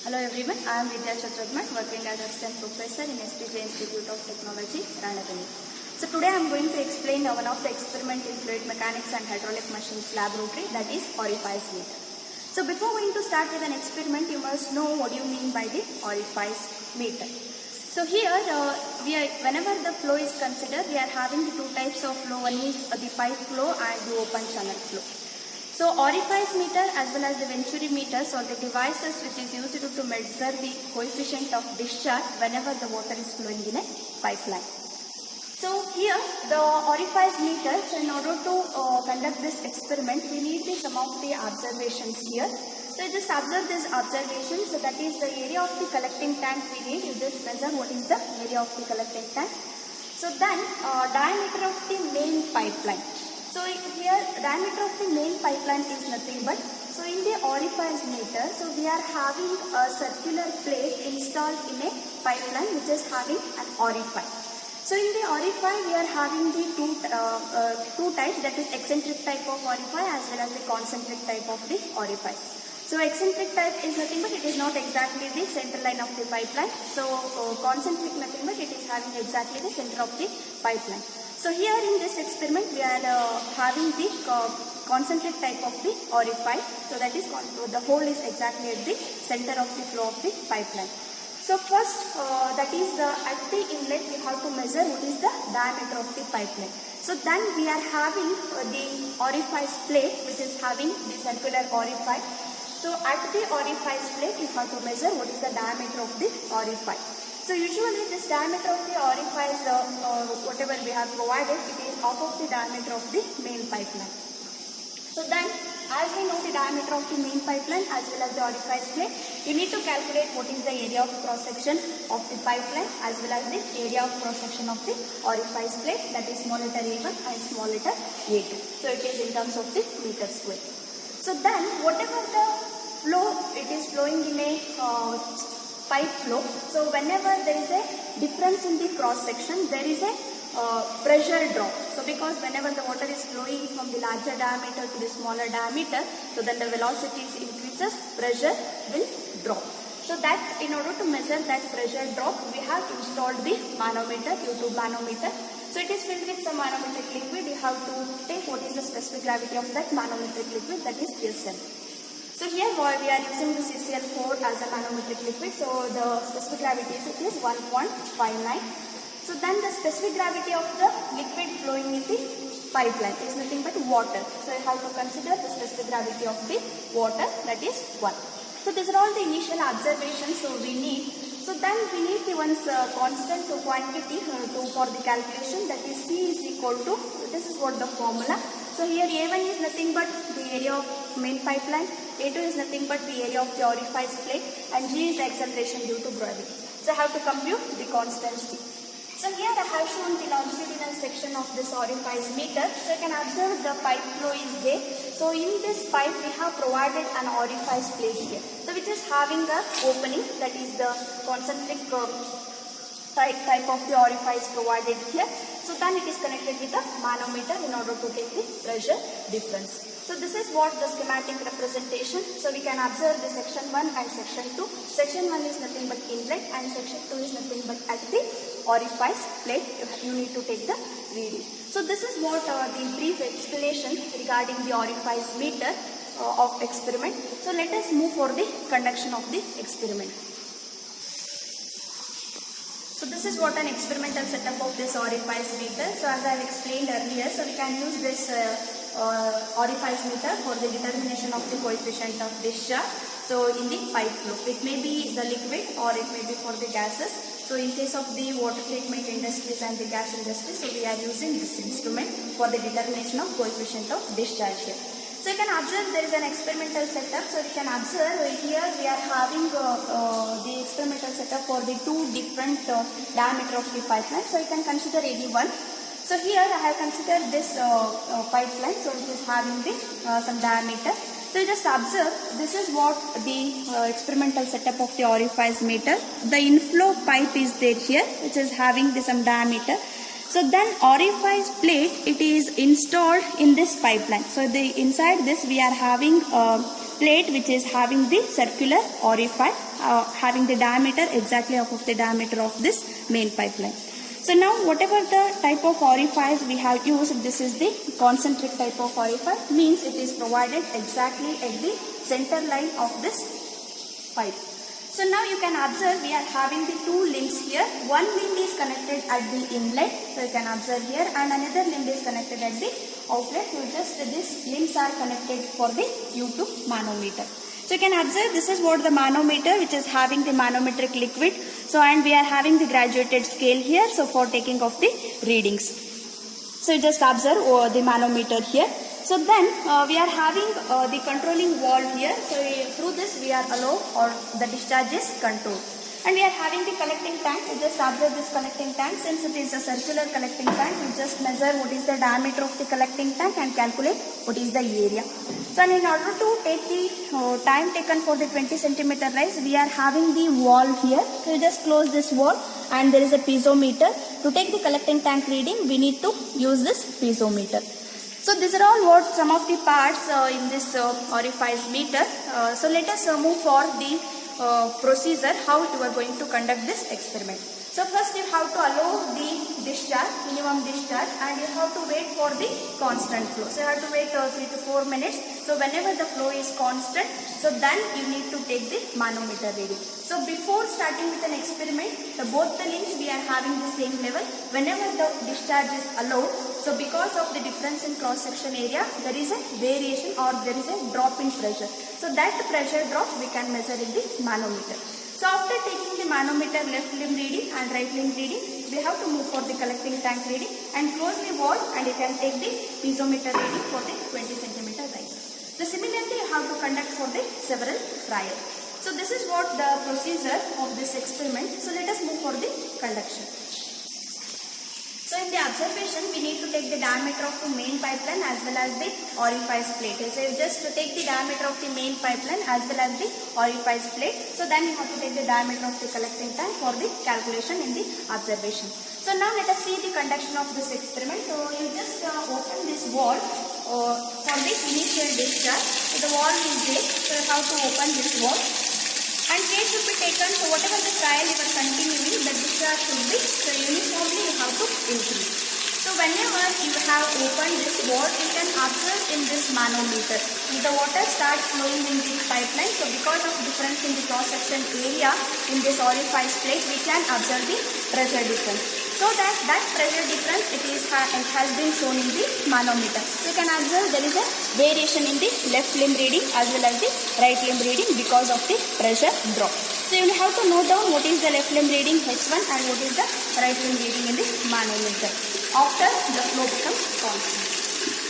Hello everyone, I am Vidya Chaturman, working as Assistant Professor in STJ Institute of Technology, Ranagani. So today I am going to explain one of the experiment in fluid mechanics and hydraulic machines laboratory, that is orifice meter. So before going to start with an experiment, you must know what you mean by the orifice meter. So here, whenever the flow is considered, we are having the two types of flow. One is the pipe flow and the open channel flow. So orifice meter as well as the venturi meters are the devices which is used to measure the coefficient of discharge whenever the water is flowing in a pipeline. So here the orifice meter, so in order to conduct this experiment, we need some of the observations here. So just observe this observation. So that is the area of the collecting tank we need. You just measure what is the area of the collecting tank. So then diameter of the main pipeline. So here diameter of the main pipeline is nothing but, so in the orifice meter, so we are having a circular plate installed in a pipeline which is having an orifice. So in the orifice we are having the two types, that is eccentric type of orifice as well as the concentric type of the orifice. So eccentric type is nothing but it is not exactly the center line of the pipeline. So concentric nothing but it is having exactly the center of the pipeline. So here in this experiment we are having the concentric type of the orifice. So that is the hole is exactly at the center of the flow of the pipeline. So first that is at the inlet we have to measure what is the diameter of the pipeline. So then we are having the orifice plate which is having the circular orifice. So at the orifice plate you have to measure what is the diameter of the orifice. So usually this diameter of the orifice, whatever we have provided, it is half of the diameter of the main pipeline. So then, as we know the diameter of the main pipeline as well as the orifice plate, you need to calculate what is the area of cross section of the pipeline as well as the area of cross section of the orifice plate, that is small letter A1 and small letter A2. So it is in terms of the meter square. So then, whatever the flow, it is flowing in a pipe flow. So whenever there is a difference in the cross section, there is a pressure drop. So because whenever the water is flowing from the larger diameter to the smaller diameter, so then the velocity increases, pressure will drop. So that in order to measure that pressure drop, we have installed the manometer, U2 manometer. So it is filled with some manometric liquid. You have to take what is the specific gravity of that manometric liquid, that is SN. So here we are using the CCl4 as a manometric liquid. So the specific gravity is 1.59. So then the specific gravity of the liquid flowing in the pipeline is nothing but water. So you have to consider the specific gravity of the water, that is 1. So these are all the initial observations so we need. So then we need the one's constant quantity for the calculation, that is C is equal to, this is what the formula. So here A1 is nothing but the area of main pipeline, A2 is nothing but the area of the orifice plate, and G is the acceleration due to gravity. So I have to compute the constant C. So here I have shown the longitudinal section of this orifice meter. So you can observe the pipe flow is there. So in this pipe we have provided an orifice plate here. So which is having a opening, that is the concentric type of the orifice provided here. So then it is connected with a manometer in order to take the pressure difference. So this is what the schematic representation. So we can observe the section 1 and section 2. Section 1 is nothing but inlet and section 2 is nothing but at the orifice plate. You need to take the reading. So this is what the brief explanation regarding the orifice meter of experiment. So let us move for the conduction of the experiment. So this is what an experimental setup of this orifice meter. So as I have explained earlier, so we can use this orifice meter for the determination of the coefficient of discharge. So in the pipe flow, it may be the liquid or it may be for the gases. So in case of the water treatment industries and the gas industry, so we are using this instrument for the determination of coefficient of discharge here. So you can observe there is an experimental setup. So you can observe here we are having the experimental setup for the two different diameter of the pipeline. So you can consider AD1. So here I have considered this pipeline. So it is having the some diameter. So you just observe this is what the experimental setup of the orifice meter. The inflow pipe is there here, which is having the some diameter. So then orifice plate, it is installed in this pipeline. So inside this we are having plate which is having the circular orifice, having the diameter exactly of the diameter of this main pipeline. So now whatever the type of orifice we have used, this is the concentric type of orifice, means it is provided exactly at the center line of this pipe. So now you can observe we are having the two limbs here. One limb is connected at the inlet, so you can observe here, and another limb is connected at the outlet. These limbs are connected for the U2 manometer. So you can observe this is what the manometer, which is having the manometric liquid. So and we are having the graduated scale here, so for taking of the readings. So you just observe the manometer here. So then we are having the controlling valve here. So through this we are allowed, or the discharge is controlled. And we are having the collecting tank. You just observe this collecting tank. Since it is a circular collecting tank, you just measure what is the diameter of the collecting tank and calculate what is the area. So and in order to take the time taken for the 20 centimeter rise, we are having the valve here. So you just close this valve and there is a piezometer. To take the collecting tank reading, we need to use this piezometer. So these are all what some of the parts in this orifice meter. So let us move for the procedure how you are going to conduct this experiment. So first you have to allow the discharge, minimum discharge, and you have to wait for the constant flow. So you have to wait 3 to 4 minutes. So whenever the flow is constant, so then you need to take the manometer reading. So before starting with an experiment, both the limbs we are having the same level. Whenever the discharge is allowed, so because of the difference in cross section area, there is a variation or there is a drop in pressure. So that pressure drop we can measure in the manometer. So after taking the manometer left limb reading and right limb reading, we have to move for the collecting tank reading and close the valve, and you can take the piezometer reading for the 20 centimeter rise. So similarly you have to conduct for the several trials. So this is what the procedure of this experiment. So let us move for the conduction. So in the observation, we need to take the diameter of the main pipeline as well as the orifice plate. So you just take the diameter of the main pipeline as well as the orifice plate. So then you have to take the diameter of the collecting tank for the calculation in the observation. So now let us see the conduction of this experiment. So you just open this valve for the initial discharge. So the valve is there. So you have to open this valve. And care should be taken, so whatever the trial you are continuing, the discharge should be, so uniformly you have to increase. So whenever you have opened this valve, you can observe in this manometer. If the water starts flowing in the pipeline, so because of difference in the cross section area in this orifice plate, we can observe the pressure difference. So that pressure difference it has been shown in the manometer. So you can observe there is a variation in the left limb reading as well as the right limb reading because of the pressure drop. So you have to note down what is the left limb reading H1 and what is the right limb reading in the manometer after the flow becomes constant.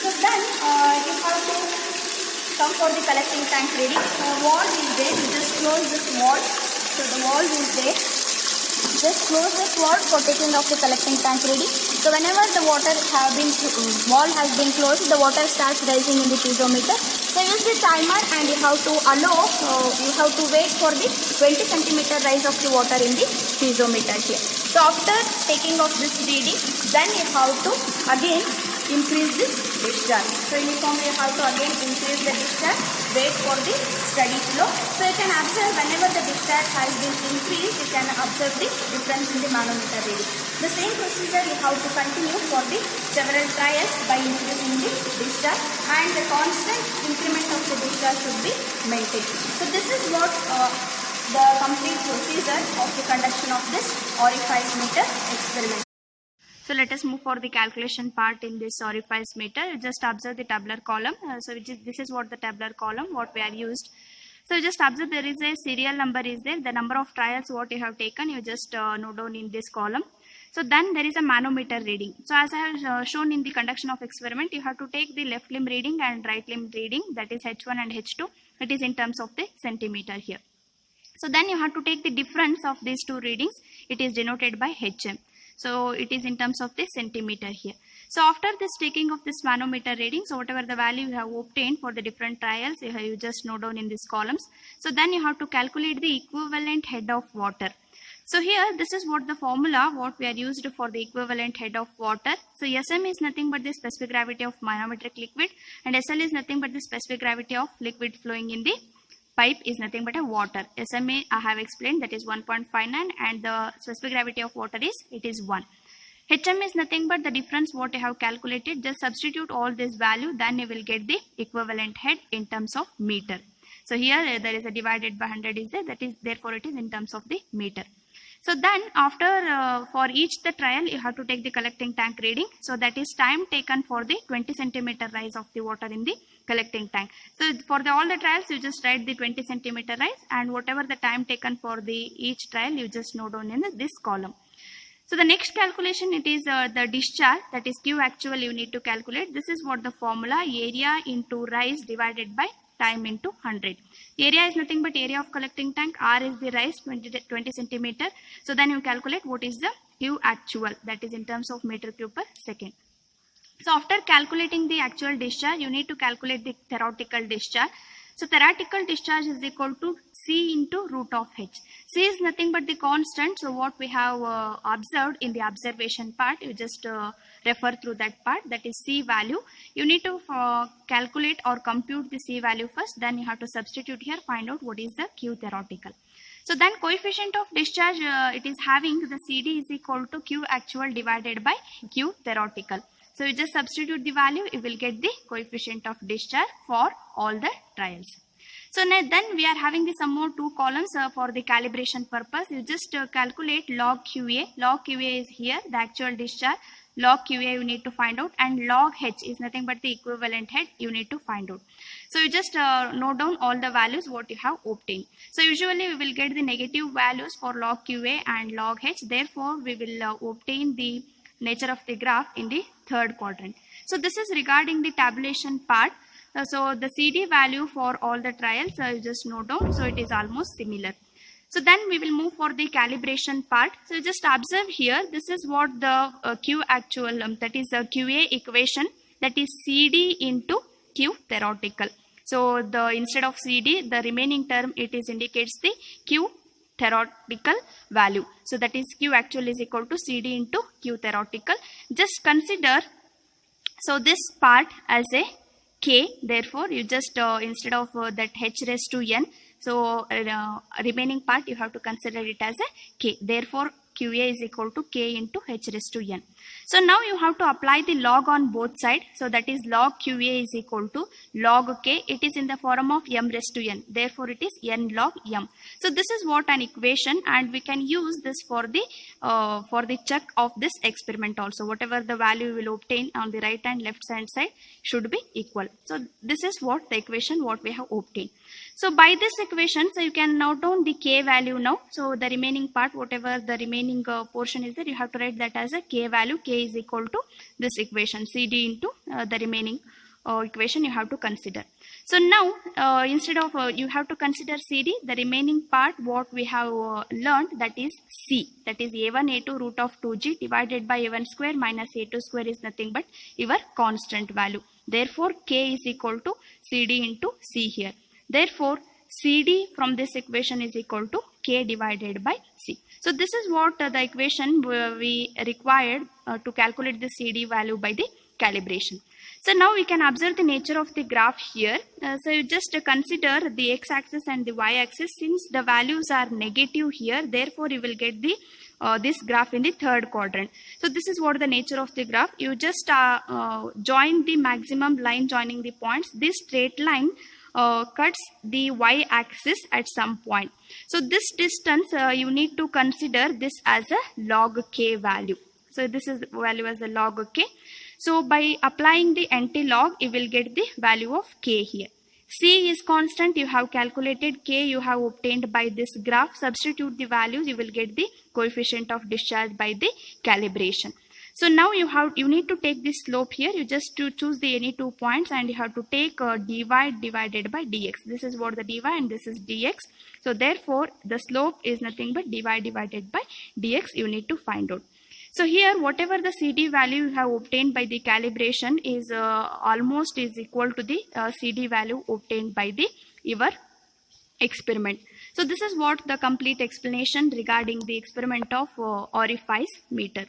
So then you have to come for the collecting tank reading. So valve is there, you just close this valve. So the valve is there. Just close this valve for taking off the collecting tank reading. So whenever the valve has been closed, the water starts rising in the piezometer. So use the timer and you have to you have to wait for the 20 centimeter rise of the water in the piezometer here. So after taking off this reading, then you have to again increase this discharge. So uniformly you have to again increase the discharge, wait for the steady flow. So you can observe whenever the discharge has been increased, you can observe the difference in the manometer reading. The same procedure you have to continue for the several trials by increasing the discharge, and the constant increment of the discharge should be maintained. So this is what the complete procedure of the conduction of this orifice meter experiment. So let us move for the calculation part in this orifice meter. Just observe the tabular column. This is what the tabular column what we are used. So just observe there is a serial number is there. The number of trials what you have taken, you just note down in this column. So then there is a manometer reading. So as I have shown in the conduction of experiment, you have to take the left limb reading and right limb reading, that is H1 and H2. It is in terms of the centimeter here. So then you have to take the difference of these two readings. It is denoted by HM. So it is in terms of the centimeter here. So after this taking of this manometer reading, so whatever the value you have obtained for the different trials, you just note down in these columns. So then you have to calculate the equivalent head of water. So here, this is what the formula what we are used for the equivalent head of water. So SM is nothing but the specific gravity of manometric liquid, and SL is nothing but the specific gravity of liquid flowing in the pipe is nothing but a water. SMA I have explained, that is 1.59, and the specific gravity of water is 1. HM is nothing but the difference what you have calculated. Just substitute all this value, then you will get the equivalent head in terms of meter. So here there is a divided by 100 is there, that is therefore it is in terms of the meter. So then after for each the trial you have to take the collecting tank reading. So that is time taken for the 20 centimeter rise of the water in the collecting tank. So for all the trials you just write the 20 centimeter rise, and whatever the time taken for the each trial you just note down in this column. So the next calculation, it is the discharge, that is Q actual you need to calculate. This is what the formula, area into rise divided by time into 100. Area is nothing but area of collecting tank, R is the rise 20 centimeter. So then you calculate what is the Q actual, that is in terms of meter cube per second. So after calculating the actual discharge, you need to calculate the theoretical discharge. So theoretical discharge is equal to C into root of H. C is nothing but the constant. So what we have observed in the observation part, you just refer through that part, that is C value. You need to calculate or compute the C value first, then you have to substitute here, find out what is the Q theoretical. So then coefficient of discharge, it is having the CD is equal to Q actual divided by Q theoretical. So you just substitute the value, you will get the coefficient of discharge for all the trials. So then we are having some more two columns for the calibration purpose. You just calculate log QA. Log QA is here, the actual discharge. Log QA you need to find out, and log H is nothing but the equivalent head you need to find out. So you just note down all the values what you have obtained. So usually we will get the negative values for log QA and log H. Therefore we will obtain the nature of the graph in the third quadrant. So this is regarding the tabulation part. So the CD value for all the trials you just note down. So it is almost similar. So then we will move for the calibration part. So just observe here, this is what the Q actual, that is a QA equation, that is CD into Q theoretical. So the instead of CD, the remaining term it is indicates the Q theoretical value. So that is Q actual is equal to CD into Q theoretical. Just consider so this part as a K, therefore you just instead of that H raised to N, so remaining part you have to consider it as a K. Therefore QA is equal to K into H raised to N. So now you have to apply the log on both sides. So that is log QA is equal to log K. It is in the form of M raised to N. Therefore it is N log M. So this is what an equation, and we can use this for the check of this experiment also. Whatever the value you will obtain on the right and left hand side should be equal. So this is what the equation what we have obtained. So by this equation, so you can note down the K value now. So the remaining part, whatever the remaining portion is there, you have to write that as a K value. K is equal to this equation, CD into the remaining equation you have to consider. So now instead of you have to consider CD, the remaining part what we have learned, that is C, that is A1 A2 root of 2G divided by A1 square minus A2 square is nothing but your constant value. Therefore K is equal to CD into C here. Therefore CD from this equation is equal to K divided by C. So this is what the equation we required to calculate the CD value by the calibration. So now we can observe the nature of the graph here. So you just consider the x-axis and the y-axis. Since the values are negative here, therefore you will get the this graph in the third quadrant. So this is what the nature of the graph. You just join the maximum line joining the points. This straight line cuts the y-axis at some point. So this distance you need to consider this as a log K value. So this is the value as a log K. So by applying the anti-log, you will get the value of K here. C is constant, you have calculated. K you have obtained by this graph. Substitute the values, you will get the coefficient of discharge by the calibration. So now you need to take this slope here. You just to choose the any 2 points, and you have to take dy divided by dx. This is what the dy and this is dx. So therefore the slope is nothing but dy divided by dx you need to find out. So here whatever the CD value you have obtained by the calibration is almost is equal to the CD value obtained by the your experiment. So this is what the complete explanation regarding the experiment of orifice meter.